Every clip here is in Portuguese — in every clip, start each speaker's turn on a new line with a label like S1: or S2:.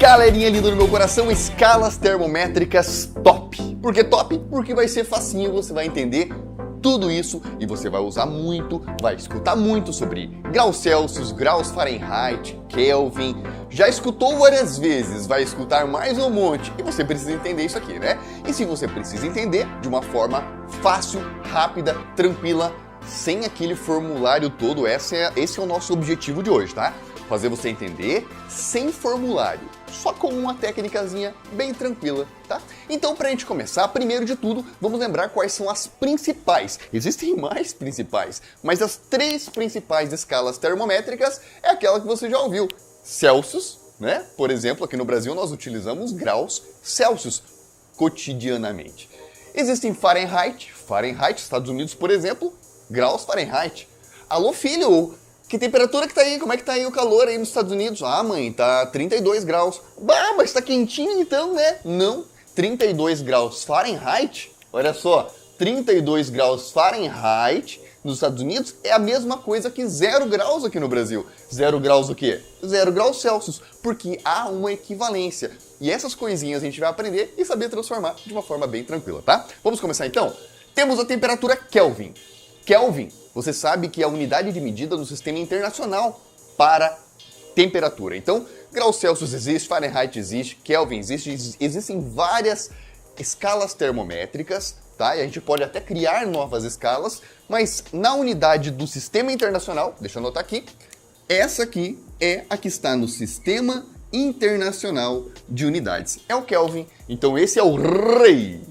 S1: Galerinha linda do meu coração, escalas termométricas top. Por que top? Porque vai ser facinho, você vai entender tudo isso e você vai usar muito, vai escutar muito sobre graus Celsius, graus Fahrenheit, Kelvin. Já escutou várias vezes, vai escutar mais um monte e você precisa entender isso aqui, né? E se você precisa entender de uma forma fácil, rápida, tranquila, sem aquele formulário todo, esse é o nosso objetivo de hoje, tá? Fazer você entender sem formulário, só com uma técnicazinha bem tranquila, tá? Então, pra gente começar, primeiro de tudo, vamos lembrar quais são as principais. Existem mais principais, mas as três principais escalas termométricas é aquela que você já ouviu. Celsius, né? Por exemplo, aqui no Brasil nós utilizamos graus Celsius cotidianamente. Existem Fahrenheit, Estados Unidos, por exemplo, graus Fahrenheit. Alô, filho! Que temperatura que tá aí? Como é que tá aí o calor aí nos Estados Unidos? Ah, mãe, tá 32 graus. Bah, mas tá quentinho então, né? Não, 32 graus Fahrenheit, olha só, 32 graus Fahrenheit nos Estados Unidos é a mesma coisa que 0 graus aqui no Brasil. 0 graus o quê? 0 graus Celsius, porque há uma equivalência. E essas coisinhas a gente vai aprender e saber transformar de uma forma bem tranquila, tá? Vamos começar então? Temos a temperatura Kelvin. Kelvin, você sabe que é a unidade de medida do sistema internacional para temperatura. Então, graus Celsius existe, Fahrenheit existe, Kelvin existe, existem várias escalas termométricas, tá? E a gente pode até criar novas escalas, mas na unidade do sistema internacional, deixa eu anotar aqui, essa aqui é a que está no Sistema Internacional de Unidades. É o Kelvin, então esse é o rei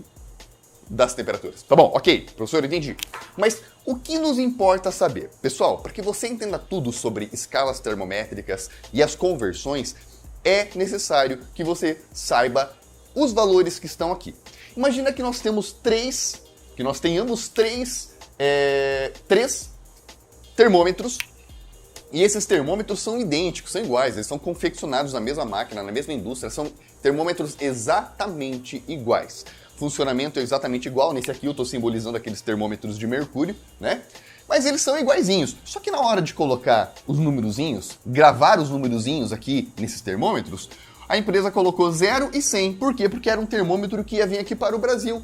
S1: das temperaturas. Tá bom, ok, professor, entendi. Mas o que nos importa saber? Pessoal, para que você entenda tudo sobre escalas termométricas e as conversões, é necessário que você saiba os valores que estão aqui. Imagina que nós tenhamos três termômetros e esses termômetros são idênticos, são iguais, eles são confeccionados na mesma máquina, na mesma indústria, são termômetros exatamente iguais. Funcionamento é exatamente igual, nesse aqui eu estou simbolizando aqueles termômetros de mercúrio, né? Mas eles são iguaizinhos, só que na hora de colocar os numerozinhos, gravar os numerozinhos aqui nesses termômetros, a empresa colocou 0 e 100. Por quê? Porque era um termômetro que ia vir aqui para o Brasil.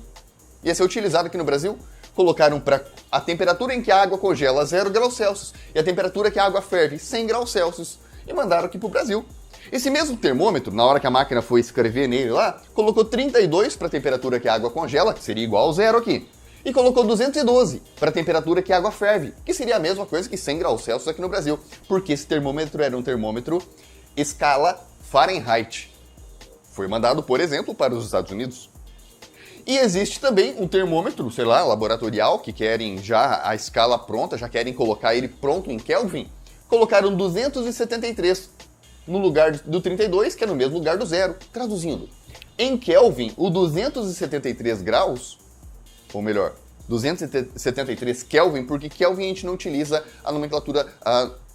S1: Ia ser utilizado aqui no Brasil. Colocaram para a temperatura em que a água congela 0 graus Celsius e a temperatura que a água ferve 100 graus Celsius e mandaram aqui para o Brasil. Esse mesmo termômetro, na hora que a máquina foi escrever nele lá, colocou 32 para a temperatura que a água congela, que seria igual ao 0 aqui. E colocou 212 para a temperatura que a água ferve, que seria a mesma coisa que 100 graus Celsius aqui no Brasil. Porque esse termômetro era um termômetro escala Fahrenheit. Foi mandado, por exemplo, para os Estados Unidos. E existe também um termômetro, sei lá, laboratorial, que querem já a escala pronta, já querem colocar ele pronto em Kelvin. Colocaram 273 no lugar do 32, que é no mesmo lugar do 0. Traduzindo, em Kelvin, o 273 graus, ou melhor, 273 Kelvin, porque Kelvin a gente não utiliza a nomenclatura,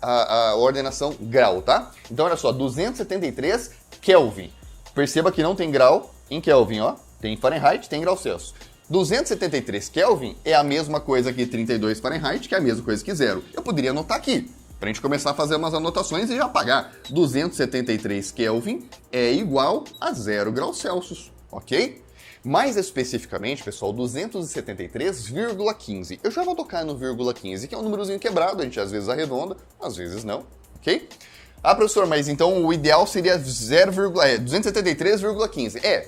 S1: a ordenação grau, tá? Então olha só, 273 Kelvin. Perceba que não tem grau em Kelvin, ó. Tem Fahrenheit, tem grau Celsius. 273 Kelvin é a mesma coisa que 32 Fahrenheit, que é a mesma coisa que 0. Eu poderia anotar aqui, pra gente começar a fazer umas anotações e já apagar. 273 Kelvin é igual a 0 graus Celsius, ok? Mais especificamente, pessoal, 273,15. Eu já vou tocar no vírgula 15, que é um númerozinho quebrado, a gente às vezes arredonda, às vezes não, ok? Ah, professor, mas então o ideal seria 273,15.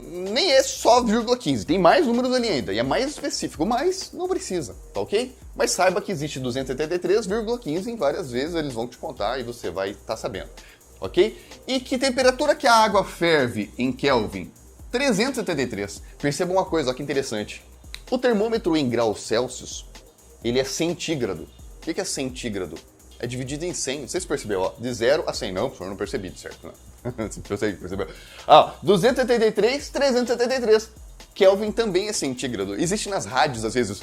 S1: Nem é só 0,15, tem mais números ali ainda, e é mais específico, mas não precisa, tá ok? Mas saiba que existe 273,15 em várias vezes, eles vão te contar e você vai estar sabendo, ok? E que temperatura que a água ferve em Kelvin? 373. Perceba uma coisa, olha que interessante. O termômetro em graus Celsius, ele é centígrado. O que é centígrado? É dividido em 100, vocês perceberam, ó, de 0 a 100, não, professor, não percebi, certo? Não. Percebeu? 273, 373. Kelvin também é centígrado. Existe nas rádios, às vezes,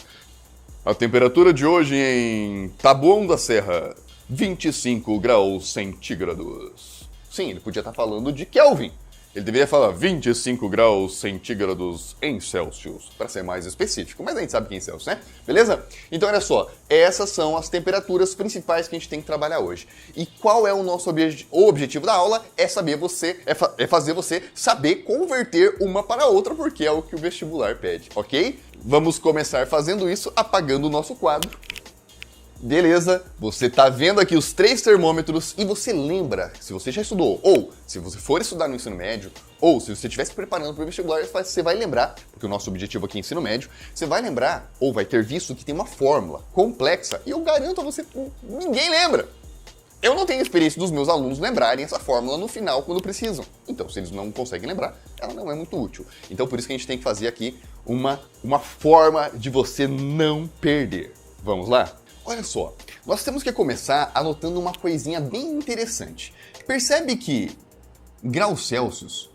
S1: a temperatura de hoje em Taboão da Serra, 25 graus centígrados. Sim, ele podia estar falando de Kelvin. Ele deveria falar 25 graus centígrados em Celsius, para ser mais específico, mas a gente sabe que é em Celsius, né? Beleza? Então, olha só, essas são as temperaturas principais que a gente tem que trabalhar hoje. E qual é o nosso objetivo da aula? É fazer você saber converter uma para outra, porque é o que o vestibular pede, ok? Vamos começar fazendo isso apagando o nosso quadro. Beleza, você tá vendo aqui os 3 termômetros e você lembra, se você já estudou, ou se você for estudar no ensino médio, ou se você estiver se preparando para o vestibular, você vai lembrar, porque o nosso objetivo aqui é ensino médio, você vai lembrar, ou vai ter visto que tem uma fórmula complexa, e eu garanto a você que ninguém lembra. Eu não tenho experiência dos meus alunos lembrarem essa fórmula no final quando precisam. Então, se eles não conseguem lembrar, ela não é muito útil. Então, por isso que a gente tem que fazer aqui uma forma de você não perder. Vamos lá? Olha só, nós temos que começar anotando uma coisinha bem interessante. Percebe que graus Celsius,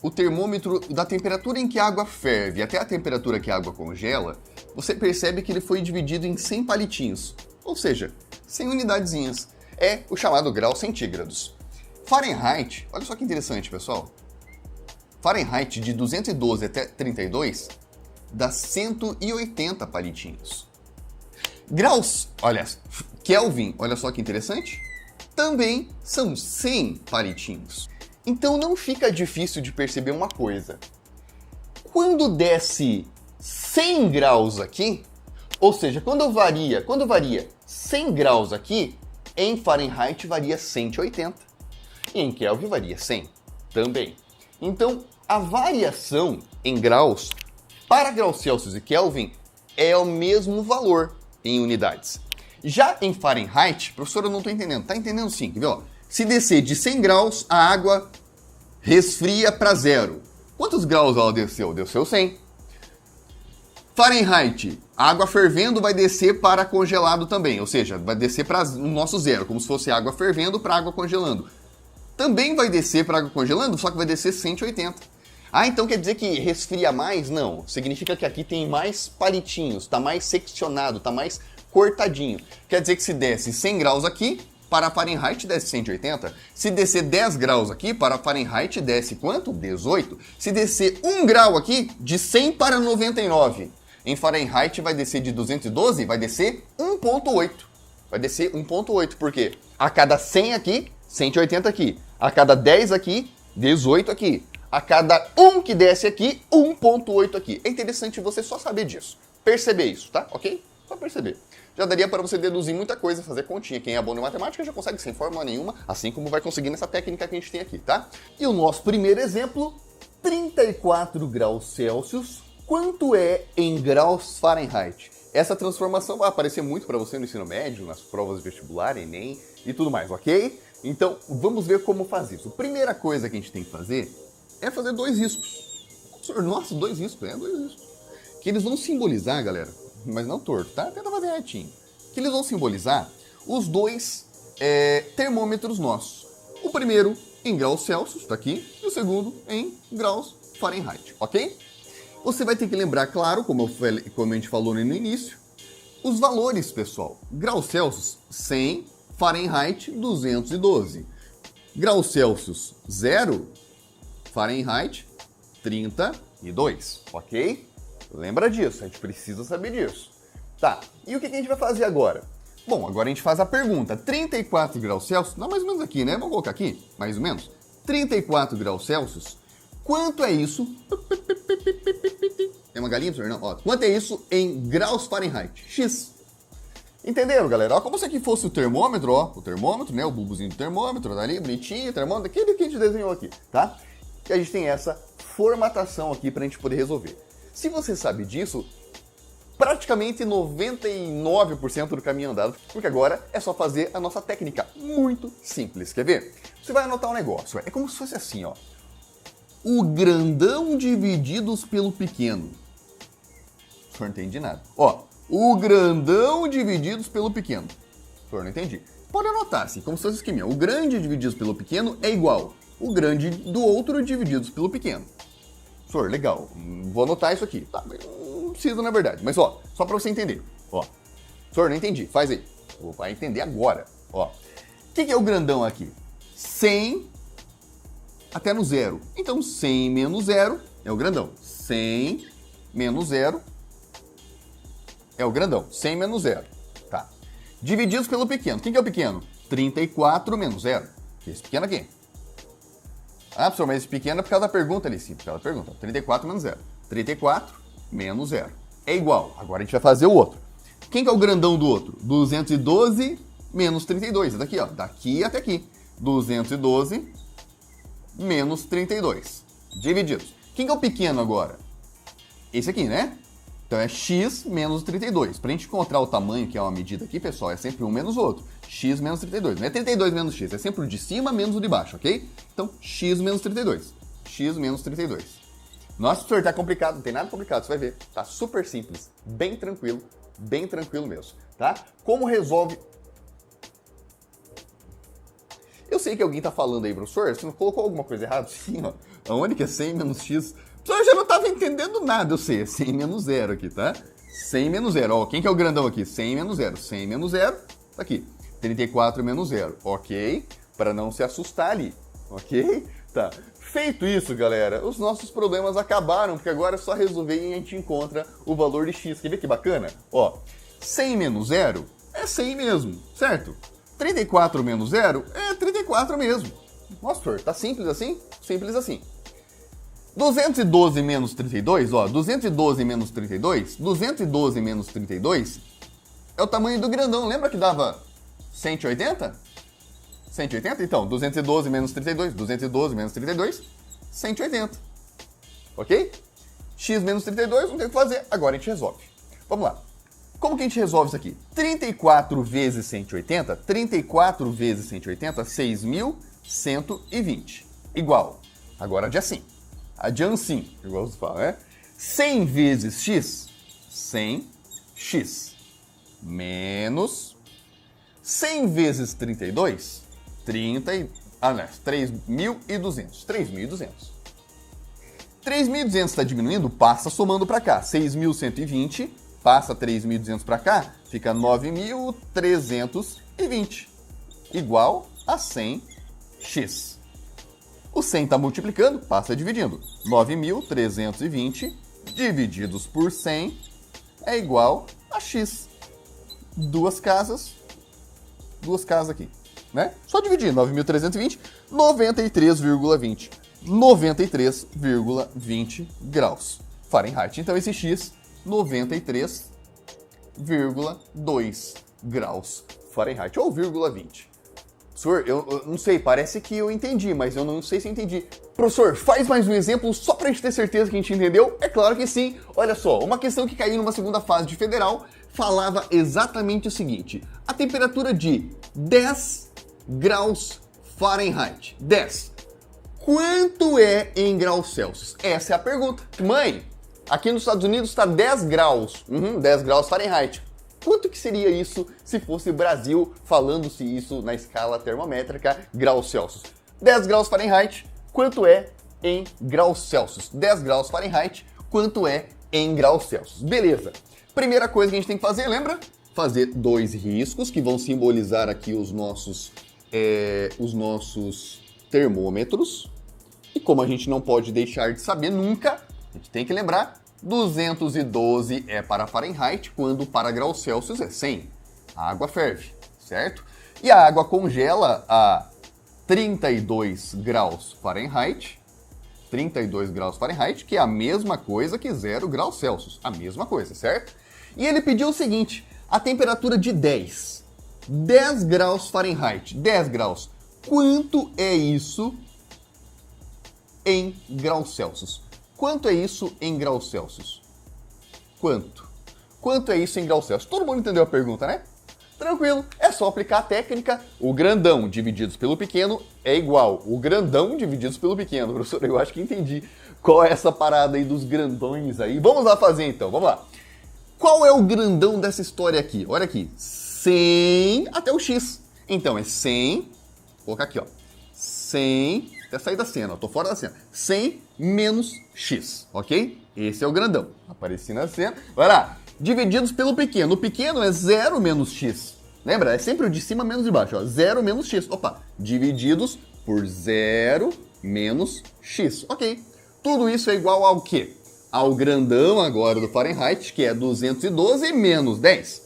S1: o termômetro da temperatura em que a água ferve até a temperatura que a água congela, você percebe que ele foi dividido em 100 palitinhos, ou seja, 100 unidadezinhas. É o chamado grau centígrados. Fahrenheit, olha só que interessante, pessoal. Fahrenheit de 212 até 32 dá 180 palitinhos. Graus, olha, Kelvin, olha só que interessante, também são 100 palitinhos. Então não fica difícil de perceber uma coisa. Quando desce 100 graus aqui, ou seja, quando varia 100 graus aqui, em Fahrenheit varia 180. E em Kelvin varia 100 também. Então, a variação em graus para graus Celsius e Kelvin é o mesmo valor em unidades. Já em Fahrenheit, professor, eu não estou entendendo. Tá entendendo sim, quer ver? Ó, se descer de 100 graus, a água resfria para 0. Quantos graus ela desceu? Desceu 100. Fahrenheit, a água fervendo vai descer para congelado também, ou seja, vai descer para o nosso 0, como se fosse água fervendo para água congelando. Também vai descer para água congelando, só que vai descer 180. Ah, então quer dizer que resfria mais? Não. Significa que aqui tem mais palitinhos, está mais seccionado, está mais cortadinho. Quer dizer que se desce 100 graus aqui, para Fahrenheit desce 180. Se descer 10 graus aqui, para Fahrenheit desce quanto? 18. Se descer 1 grau aqui, de 100 para 99. Em Fahrenheit vai descer de 212, vai descer 1,8. Vai descer 1,8, por quê? A cada 100 aqui, 180 aqui. A cada 10 aqui, 18 aqui. A cada 1 que desce aqui, 1,8 aqui. É interessante você só saber disso. Perceber isso, tá? Ok? Só perceber. Já daria para você deduzir muita coisa, fazer continha. Quem é bom em matemática já consegue sem fórmula nenhuma, assim como vai conseguir nessa técnica que a gente tem aqui, tá? E o nosso primeiro exemplo, 34 graus Celsius, quanto é em graus Fahrenheit? Essa transformação vai aparecer muito para você no ensino médio, nas provas de vestibular, Enem e tudo mais, ok? Então, vamos ver como fazer isso. A primeira coisa que a gente tem que fazer é fazer 2 riscos. Nossa, 2 riscos, 2 riscos. Que eles vão simbolizar, galera, mas não torto, tá? Tenta fazer retinho. Que eles vão simbolizar os 2 termômetros nossos. O primeiro em graus Celsius, tá aqui, e o segundo em graus Fahrenheit, ok? Você vai ter que lembrar, claro, como a gente falou no início, os valores, pessoal. Graus Celsius, 100, Fahrenheit, 212. Graus Celsius, 0, Fahrenheit, 32, ok? Lembra disso, a gente precisa saber disso. Tá, e o que a gente vai fazer agora? Bom, agora a gente faz a pergunta. 34 graus Celsius, não, mais ou menos aqui, né? Vamos colocar aqui, mais ou menos. 34 graus Celsius, quanto é isso? Tem uma galinha, senhor? Não, ó. Quanto é isso em graus Fahrenheit? X. Entenderam, galera? Ó, como se aqui fosse o termômetro, ó. O termômetro, né? O bulbozinho do termômetro, tá ali, bonitinho, o termômetro, aquele que a gente desenhou aqui, tá? E a gente tem essa formatação aqui pra gente poder resolver. Se você sabe disso, praticamente 99% do caminho andado, porque agora é só fazer a nossa técnica muito simples. Quer ver? Você vai anotar um negócio, é como se fosse assim, ó. O grandão divididos pelo pequeno. O senhor não entendi nada. Ó, o grandão divididos pelo pequeno. O senhor não entendi. Pode anotar assim, como se fosse esqueminha. O grande divididos pelo pequeno é igual o grande do outro divididos pelo pequeno. Senhor, legal. Vou anotar isso aqui. Tá, não precisa na verdade. Mas ó, só pra você entender. Ó, senhor, não entendi. Faz aí. Vai entender agora. Ó, o que é o grandão aqui? 100 até no zero. Então 100 menos 0 é o grandão. 100 menos 0 é o grandão. 100 menos 0. Tá. Divididos pelo pequeno. Quem que é o pequeno? 34 menos 0. Esse pequeno aqui. Ah, professor, mas esse pequeno é por causa da pergunta ali. Sim, por causa da pergunta. 34 menos 0. 34 menos 0. É igual. Agora a gente vai fazer o outro. Quem que é o grandão do outro? 212 menos 32. É daqui, ó. Daqui até aqui. 212 menos 32. Divididos. Quem que é o pequeno agora? Esse aqui, né? Então é x menos 32. Para a gente encontrar o tamanho, que é uma medida aqui, pessoal, é sempre um menos o outro. X menos 32. Não é 32 menos x, é sempre o de cima menos o de baixo, ok? Então, x menos 32. X menos 32. Nossa, professor, tá complicado. Não tem nada complicado, você vai ver. Tá super simples. Bem tranquilo mesmo, tá? Como resolve... Eu sei que alguém tá falando aí, professor, você não colocou alguma coisa errada? Sim, ó. Aonde que é 100 menos x? Professor, eu já não tava entendendo nada, eu sei. É 100 menos 0 aqui, tá? 100 menos 0. Ó, quem que é o grandão aqui? 100 menos 0. 100 menos 0, tá aqui. 34 menos 0. Ok? Para não se assustar ali. Ok? Tá. Feito isso, galera, os nossos problemas acabaram, porque agora é só resolver e a gente encontra o valor de x. Quer ver que bacana? Ó, 100 menos 0 é 100 mesmo, certo? 34 menos 0 é 34 mesmo. Nossa, professor, tá simples assim? Simples assim. 212 menos 32, ó, 212 menos 32, 212 menos 32 é o tamanho do grandão. Lembra que dava 180? 180? Então, 212 menos 32, 212 menos 32, 180. Ok? X menos 32, não tem o que fazer, agora a gente resolve. Vamos lá. Como que a gente resolve isso aqui? 34 vezes 180, 34 vezes 180, 6.120. Igual. Agora adiancinho. Adiancinho, igual você fala, né? 100 vezes x, 100x. Menos 100 vezes 32, 3.200. 3.200. 3.200 está diminuindo, passa somando para cá. 6.120, passa 3.200 para cá, fica 9.320. Igual a 100x. O 100 está multiplicando, passa dividindo. 9.320 divididos por 100 é igual a x. Duas casas aqui, né? Só dividir, 9.320, 93,20. 93,20 graus Fahrenheit. Então esse x, 93,2 graus Fahrenheit, ou vírgula 20. Professor, eu não sei, parece que eu entendi, mas eu não sei se eu entendi. Professor, faz mais um exemplo só pra gente ter certeza que a gente entendeu? É claro que sim. Olha só, uma questão que caiu numa segunda fase de federal falava exatamente o seguinte: a temperatura de 10 graus Fahrenheit. 10. Quanto é em graus Celsius? Essa é a pergunta. Mãe, aqui nos Estados Unidos está 10 graus. 10 graus Fahrenheit. Quanto que seria isso se fosse Brasil falando-se isso na escala termométrica graus Celsius? 10 graus Fahrenheit, quanto é em graus Celsius? 10 graus Fahrenheit, quanto é em graus Celsius? Beleza. Primeira coisa que a gente tem que fazer, lembra? Fazer dois riscos que vão simbolizar aqui os nossos termômetros. E como a gente não pode deixar de saber nunca, a gente tem que lembrar, 212 é para Fahrenheit, quando para graus Celsius é 100. A água ferve, certo? E a água congela a 32 graus Fahrenheit, 32 graus Fahrenheit, que é a mesma coisa que 0 graus Celsius, a mesma coisa, certo? E ele pediu o seguinte, a temperatura de 10 graus Fahrenheit, 10 graus, quanto é isso em graus Celsius? Quanto é isso em graus Celsius? Quanto? Quanto é isso em graus Celsius? Todo mundo entendeu a pergunta, né? Tranquilo, é só aplicar a técnica. O grandão divididos pelo pequeno é igual. O grandão divididos pelo pequeno. Professor, eu acho que entendi qual é essa parada aí dos grandões aí. Vamos lá fazer então, vamos lá. Qual é o grandão dessa história aqui? Olha aqui, 100 até o x. Então é 100, vou colocar aqui, ó. 100, até sair da cena, ó, tô fora da cena. 100 menos x, ok? Esse é o grandão. Apareci na cena. Vai lá. Divididos pelo pequeno. O pequeno é 0 menos x. Lembra? É sempre o de cima menos de baixo, ó. 0 menos x. Opa. Divididos por 0 menos x. Ok. Tudo isso é igual ao quê? Ao grandão agora do Fahrenheit, que é 212 menos 10.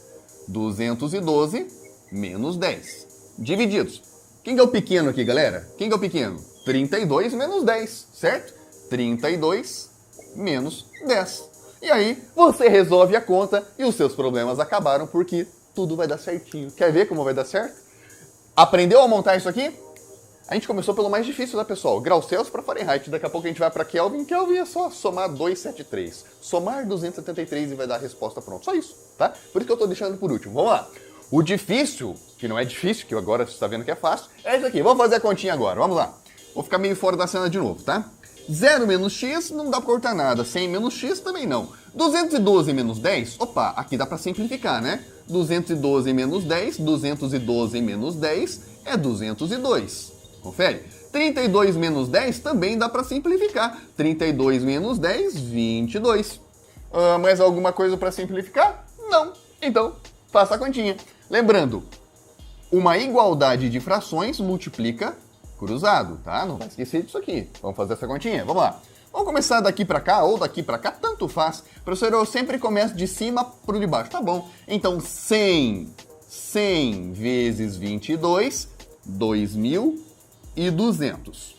S1: 212 menos 10. Divididos. Quem que é o pequeno aqui, galera? Quem que é o pequeno? 32 menos 10, certo? 32 menos 10. E aí, você resolve a conta e os seus problemas acabaram porque tudo vai dar certinho. Quer ver como vai dar certo? Aprendeu a montar isso aqui? A gente começou pelo mais difícil, tá, pessoal? Graus Celsius para Fahrenheit. Daqui a pouco a gente vai para Kelvin. Kelvin é só somar 273. Somar 273 e vai dar a resposta pronta. Só isso, tá? Por isso que eu tô deixando por último. Vamos lá. O difícil, que não é difícil, que agora você está vendo que é fácil, é isso aqui. Vamos fazer a continha agora. Vamos lá. Vou ficar meio fora da cena de novo, tá? 0 menos x não dá pra cortar nada. 100 menos x também não. 212 menos 10, opa, aqui dá pra simplificar, né? 212 menos 10, 212 menos 10 é 202. Confere. 32 menos 10 também dá pra simplificar. 32 menos 10, 22. Mais alguma coisa pra simplificar? Não. Então, faça a continha. Lembrando, uma igualdade de frações multiplica cruzado, tá? Não vai esquecer disso aqui. Vamos fazer essa continha? Vamos lá. Vamos começar daqui pra cá ou daqui pra cá, tanto faz. Professor, eu sempre começo de cima pro de baixo. Tá bom. Então, 100 vezes 22, 2.200.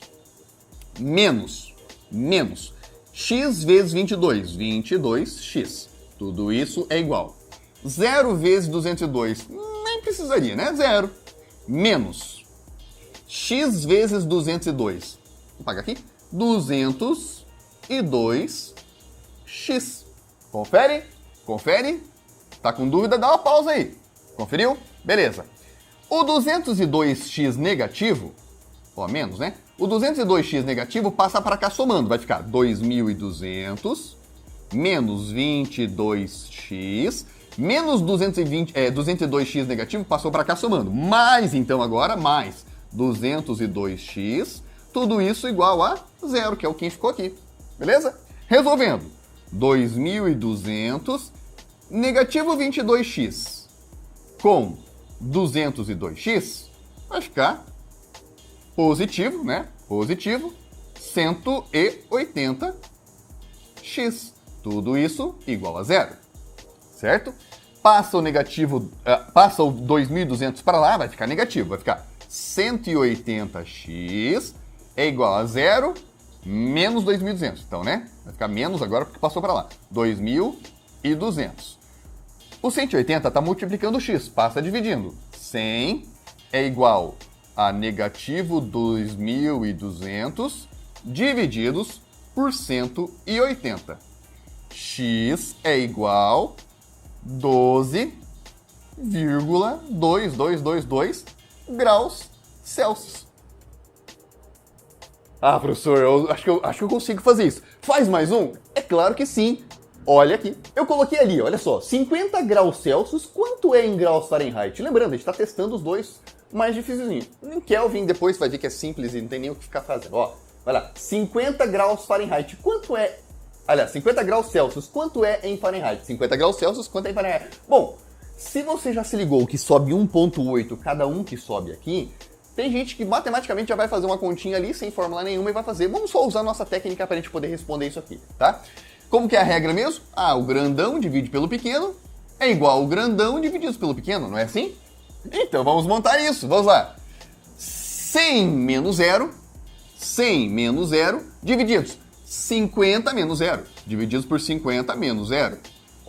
S1: Menos x vezes 22, 22x. Tudo isso é igual. 0 vezes 202, nem precisaria, né? 0. Menos x vezes 202. Vou pagar aqui. 202x. Confere? Confere? Tá com dúvida? Dá uma pausa aí. Conferiu? Beleza. O 202x negativo, ó, menos, né? O 202x negativo passa para cá somando. Vai ficar 2.200 menos 22x menos 202x negativo passou para cá somando. Mais, então, agora, mais 202x, tudo isso igual a 0, que é o que ficou aqui. Beleza? Resolvendo. 2.200 negativo 22x com 202x vai ficar positivo, né? Positivo 180x. Tudo isso igual a 0. Certo? Passa o negativo, passa o 2.200 para lá, vai ficar negativo, vai ficar 180x é igual a 0 menos 2.200. Então, né? Vai ficar menos agora porque passou para lá. 2.200. O 180 está multiplicando o x, passa dividindo. 100 é igual a negativo 2.200 divididos por 180. X é igual 12,2222 graus Celsius. Ah, professor, eu acho que eu consigo fazer isso. Faz mais um? É claro que sim. Olha aqui. Eu coloquei ali, olha só. 50 graus Celsius, quanto é em graus Fahrenheit? Lembrando, a gente está testando os dois mais dificilzinhos. Em Kelvin, depois vai ver que é simples e não tem nem o que ficar fazendo. Ó, vai lá. 50 graus Fahrenheit, quanto é... Aliás, 50 graus Celsius, quanto é em Fahrenheit? 50 graus Celsius, quanto é em Fahrenheit? Bom, se você já se ligou que sobe 1,8 cada um que sobe aqui, tem gente que matematicamente já vai fazer uma continha ali sem fórmula nenhuma e vai fazer. Vamos só usar a nossa técnica para a gente poder responder isso aqui, tá? Como que é a regra mesmo? Ah, o grandão divide pelo pequeno é igual ao grandão dividido pelo pequeno, não é assim? Então vamos montar isso, vamos lá. 100 menos 0, 100 menos 0, divididos 50 menos 0, divididos por 50 menos 0,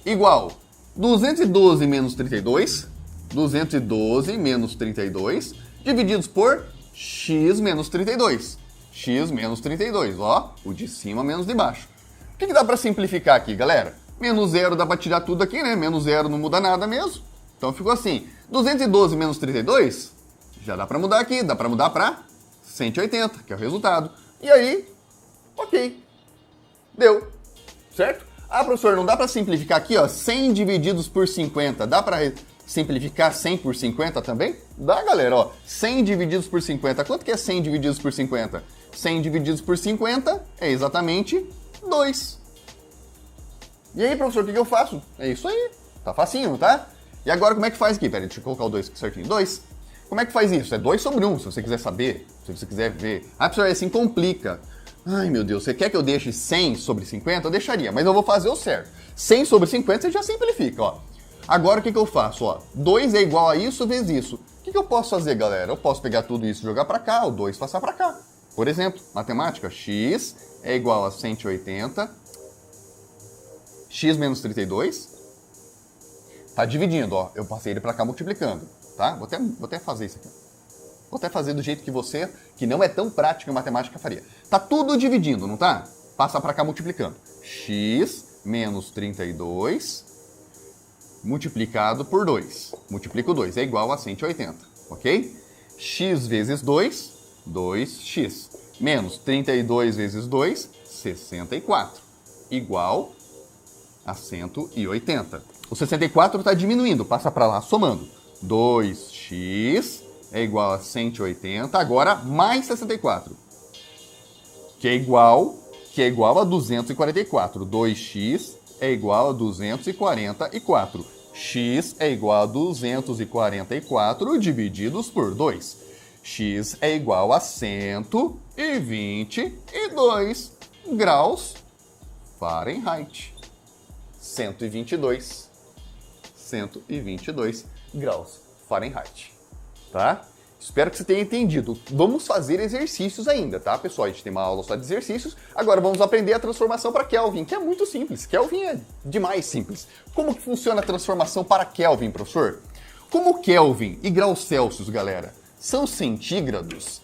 S1: igual 212 menos 32, 212 menos 32, divididos por x menos 32. X menos 32, ó, o de cima menos de baixo. O que dá para simplificar aqui, galera? Menos 0 dá para tirar tudo aqui, né? Menos 0 não muda nada mesmo. Então ficou assim, 212 menos 32, já dá para mudar aqui, dá para mudar para 180, que é o resultado. E aí, ok, deu, certo? Ah, professor, não dá para simplificar aqui, ó, 100 divididos por 50, dá para simplificar 100 por 50 também? Dá, galera, ó, 100 divididos por 50, quanto que é 100 divididos por 50? 100 divididos por 50 é exatamente 2. E aí, professor, o que eu faço? É isso aí, tá facinho, tá? E agora como é que faz aqui? Pera aí, deixa eu colocar o 2 aqui certinho. 2. Como é que faz isso? É 2 sobre 1, se você quiser saber, se você quiser ver. Ah, professor, assim complica. Ai, meu Deus, você quer que eu deixe 100 sobre 50? Eu deixaria, mas eu vou fazer o certo. 100 sobre 50 você já simplifica, ó. Agora o que eu faço, ó? 2 é igual a isso vezes isso. O que eu posso fazer, galera? Eu posso pegar tudo isso e jogar pra cá, o 2 passar pra cá. Por exemplo, matemática, x é igual a 180, x menos 32, tá dividindo, ó. Eu passei ele pra cá multiplicando, tá? Vou até fazer isso aqui. Vou até fazer do jeito que você, que não é tão prático em matemática, faria. Tá tudo dividindo, não tá? Passa pra cá multiplicando. X menos 32 multiplicado por 2. Multiplico 2, é igual a 180, ok? X vezes 2, 2x. Menos 32 vezes 2, 64. Igual a 180. O 64 está diminuindo, passa para lá somando. 2x é igual a 180, agora mais 64. Que é igual a 244. 2x é igual a 244. X é igual a 244 divididos por 2. X é igual a 122 graus Fahrenheit. 122 graus Fahrenheit, tá? Espero que você tenha entendido. Vamos fazer exercícios ainda, tá, pessoal? A gente tem uma aula só de exercícios. Agora vamos aprender a transformação para Kelvin, que é muito simples. Kelvin é demais simples. Como que funciona a transformação para Kelvin, professor? Como Kelvin e graus Celsius, galera, são centígrados,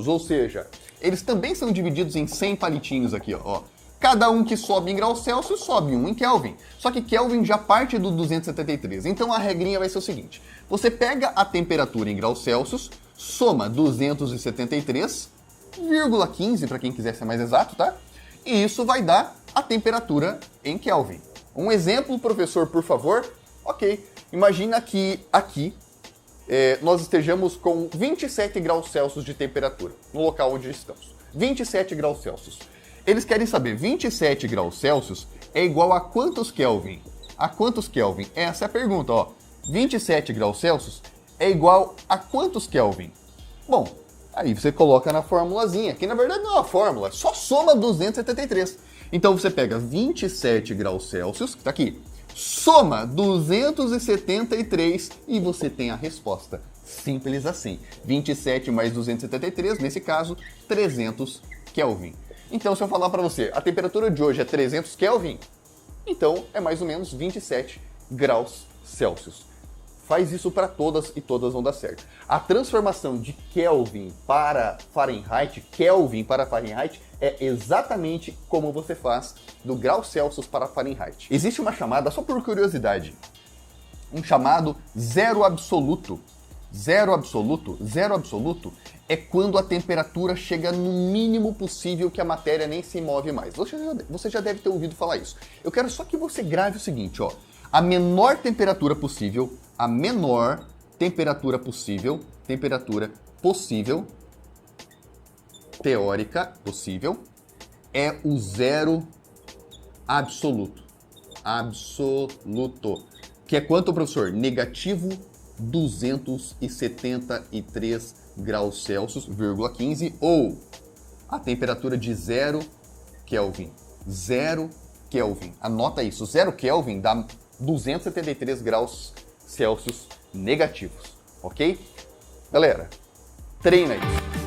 S1: ou seja, eles também são divididos em 100 palitinhos aqui, ó. Cada um que sobe em graus Celsius sobe um em Kelvin. Só que Kelvin já parte do 273. Então a regrinha vai ser o seguinte. Você pega a temperatura em graus Celsius, soma 273,15 para quem quiser ser mais exato, tá? E isso vai dar a temperatura em Kelvin. Um exemplo, professor, por favor? Ok. Imagina que aqui nós estejamos com 27 graus Celsius de temperatura no local onde estamos. 27 graus Celsius. Eles querem saber, 27 graus Celsius é igual a quantos Kelvin? A quantos Kelvin? Essa é a pergunta, ó. 27 graus Celsius é igual a quantos Kelvin? Bom, aí você coloca na formulazinha, que na verdade não é uma fórmula, só soma 273. Então você pega 27 graus Celsius, que tá aqui, soma 273 e você tem a resposta. Simples assim. 27 mais 273, nesse caso, 300 Kelvin. Então, se eu falar para você, a temperatura de hoje é 300 Kelvin, então é mais ou menos 27 graus Celsius. Faz isso para todas e todas vão dar certo. A transformação de Kelvin para Fahrenheit, é exatamente como você faz do grau Celsius para Fahrenheit. Existe uma chamada, só por curiosidade, um chamado zero absoluto. Zero absoluto é quando a temperatura chega no mínimo possível que a matéria nem se move mais. Você já deve ter ouvido falar isso. Eu quero só que você grave o seguinte, ó. A menor temperatura possível, teórica possível, é o zero absoluto. Que é quanto, professor? Negativo 273 graus Celsius, 15, ou a temperatura de 0 Kelvin. 0 Kelvin. Anota isso. 0 Kelvin dá 273 graus Celsius negativos. Ok? Galera, treina isso.